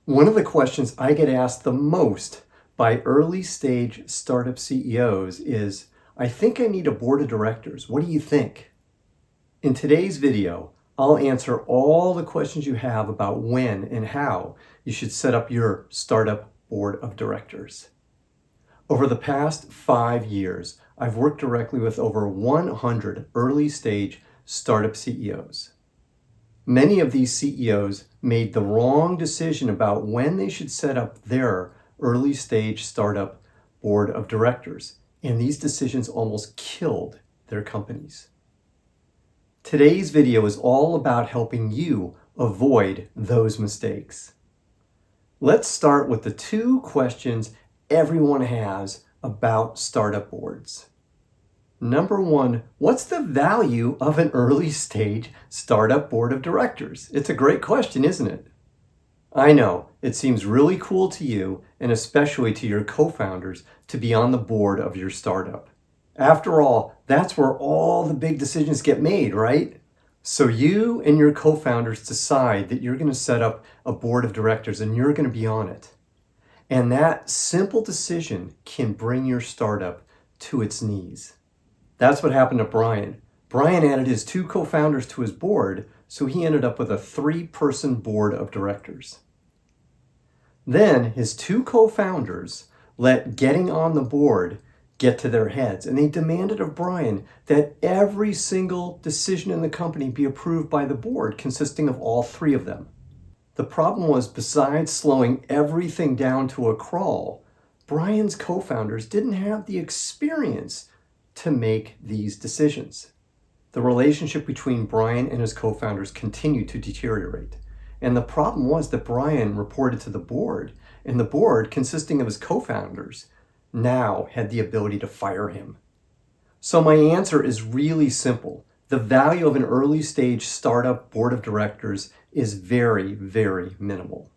One of the questions I get asked the most by early stage startup CEOs is, I think I need a board of directors. What do you think? In today's video, I'll answer all the questions you have about when and how you should set up your startup board of directors. Over the past 5 years, I've worked directly with over 100 early stage startup CEOs. Many of these CEOs made the wrong decision about when they should set up their early stage startup board of directors, and these decisions almost killed their companies. Today's video is all about helping you avoid those mistakes. Let's start with the 2 questions everyone has about startup boards. Number 1, what's the value of an early stage startup board of directors? It's a great question, isn't it? I know, it seems really cool to you, and especially to your co-founders, to be on the board of your startup. After all, that's where all the big decisions get made, right? So you and your co-founders decide that you're going to set up a board of directors and you're going to be on it. And that simple decision can bring your startup to its knees. That's what happened to Brian. Brian added his 2 co-founders to his board, so he ended up with a 3-person board of directors. Then his 2 co-founders let getting on the board get to their heads, and they demanded of Brian that every single decision in the company be approved by the board, consisting of all 3 of them. The problem was, besides slowing everything down to a crawl, Brian's co-founders didn't have the experience to make these decisions. The relationship between Brian and his co-founders continued to deteriorate. And the problem was that Brian reported to the board, and the board, consisting of his co-founders, now had the ability to fire him. So my answer is really simple. The value of an early stage startup board of directors is very, very minimal.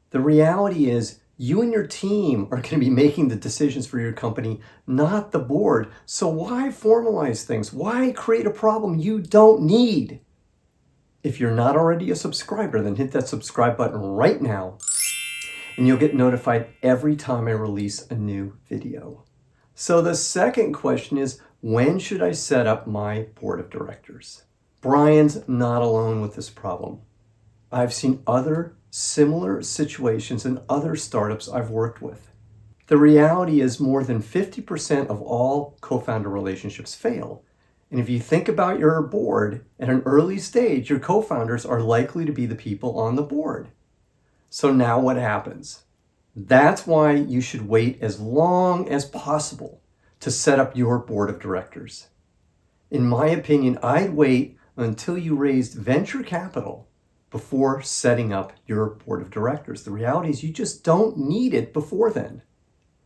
The reality is, you and your team are going to be making the decisions for your company, not the board. So why formalize things? Why create a problem you don't need? If you're not already a subscriber, then hit that subscribe button right now, and you'll get notified every time I release a new video. So the second question is, when should I set up my board of directors? Brian's not alone with this problem. I've seen other similar situations in other startups I've worked with. The reality is, more than 50% of all co-founder relationships fail. And if you think about your board at an early stage, your co-founders are likely to be the people on the board. So now what happens? That's why you should wait as long as possible to set up your board of directors. In my opinion, I'd wait until you raised venture capital before setting up your board of directors. The reality is, you just don't need it before then.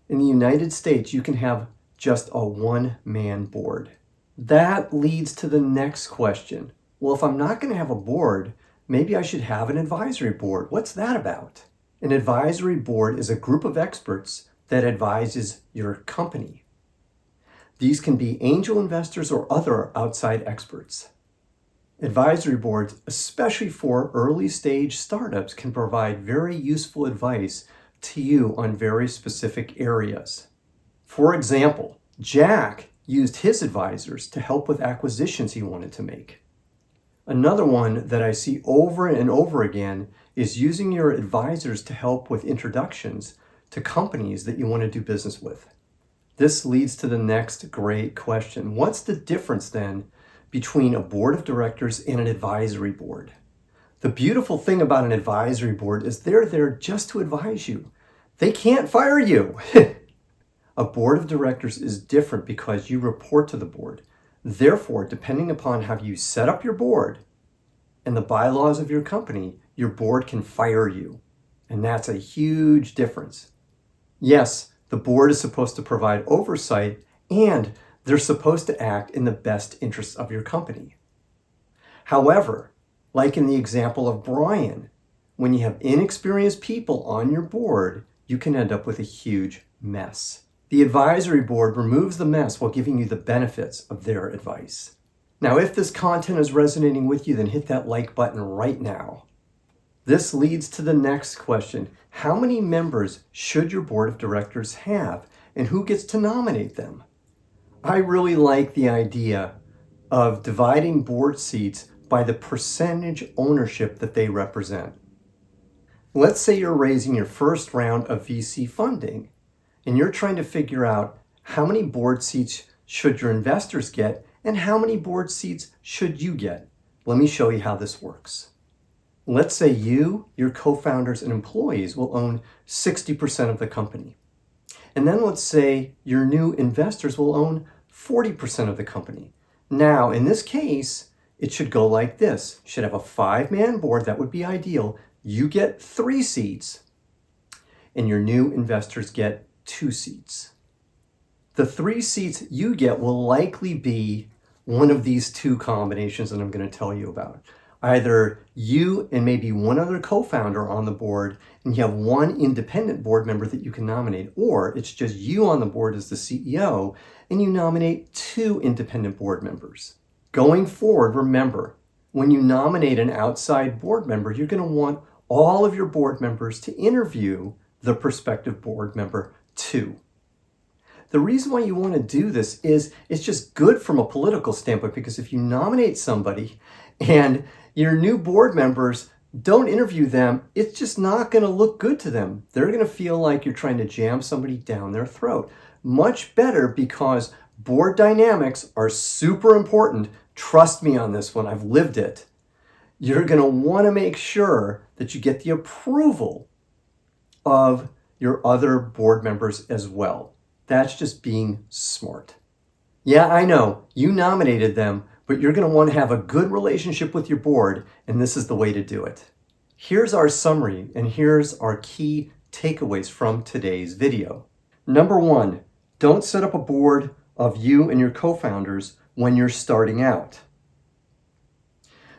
In the United States, you can have just a 1-man board. That leads to the next question. Well, if I'm not going to have a board, maybe I should have an advisory board. What's that about? An advisory board is a group of experts that advises your company. These can be angel investors or other outside experts. Advisory boards, especially for early stage startups, can provide very useful advice to you on very specific areas. For example, Jack used his advisors to help with acquisitions he wanted to make. Another one that I see over and over again is using your advisors to help with introductions to companies that you want to do business with. This leads to the next great question. What's the difference then between a board of directors and an advisory board? The beautiful thing about an advisory board is they're there just to advise you. They can't fire you. A board of directors is different because you report to the board. Therefore, depending upon how you set up your board and the bylaws of your company, your board can fire you. And that's a huge difference. Yes, the board is supposed to provide oversight, and they're supposed to act in the best interests of your company. However, like in the example of Brian, when you have inexperienced people on your board, you can end up with a huge mess. The advisory board removes the mess while giving you the benefits of their advice. Now, if this content is resonating with you, then hit that like button right now. This leads to the next question. How many members should your board of directors have, and who gets to nominate them? I really like the idea of dividing board seats by the percentage ownership that they represent. Let's say you're raising your first round of VC funding, and you're trying to figure out how many board seats should your investors get and how many board seats should you get. Let me show you how this works. Let's say you, your co-founders, and employees will own 60% of the company. And then let's say your new investors will own 40% of the company. Now, in this case, it should go like this. You should have a 5-man board. That would be ideal. You get 3 seats, and your new investors get 2 seats. The 3 seats you get will likely be one of these 2 combinations that I'm going to tell you about. Either you and maybe one other co-founder on the board, and you have 1 independent board member that you can nominate, or it's just you on the board as the CEO, and you nominate 2 independent board members. Going forward, remember, when you nominate an outside board member, you're going to want all of your board members to interview the prospective board member too. The reason why you want to do this is it's just good from a political standpoint, because if you nominate somebody and your new board members don't interview them, it's just not going to look good to them. They're going to feel like you're trying to jam somebody down their throat. Much better, because board dynamics are super important. Trust me on this one, I've lived it. You're going to want to make sure that you get the approval of your other board members as well. That's just being smart. Yeah, I know, you nominated them, but you're going to want to have a good relationship with your board, and this is the way to do it. Here's our summary, and here's our key takeaways from today's video. Number 1, don't set up a board of you and your co-founders when you're starting out.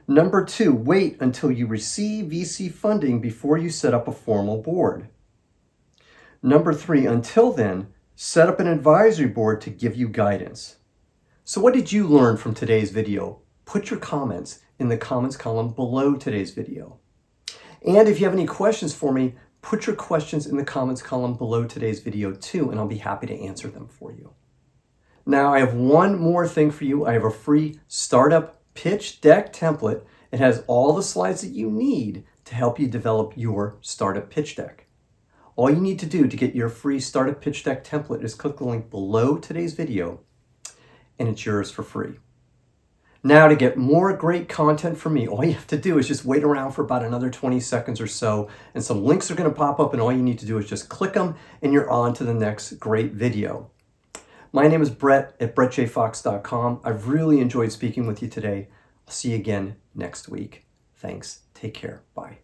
Number 2, wait until you receive VC funding before you set up a formal board. Number 3, until then, set up an advisory board to give you guidance. So what did you learn from today's video? Put your comments in the comments column below today's video. And if you have any questions for me, put your questions in the comments column below today's video too, and I'll be happy to answer them for you. Now, I have one more thing for you. I have a free startup pitch deck template. It has all the slides that you need to help you develop your startup pitch deck. All you need to do to get your free startup pitch deck template is click the link below today's video, and it's yours for free. Now, to get more great content from me, all you have to do is just wait around for about another 20 seconds or so, and some links are going to pop up, and all you need to do is just click them, and you're on to the next great video. My name is Brett at brettjfox.com. I've really enjoyed speaking with you today. I'll see you again next week. Thanks. Take care. Bye.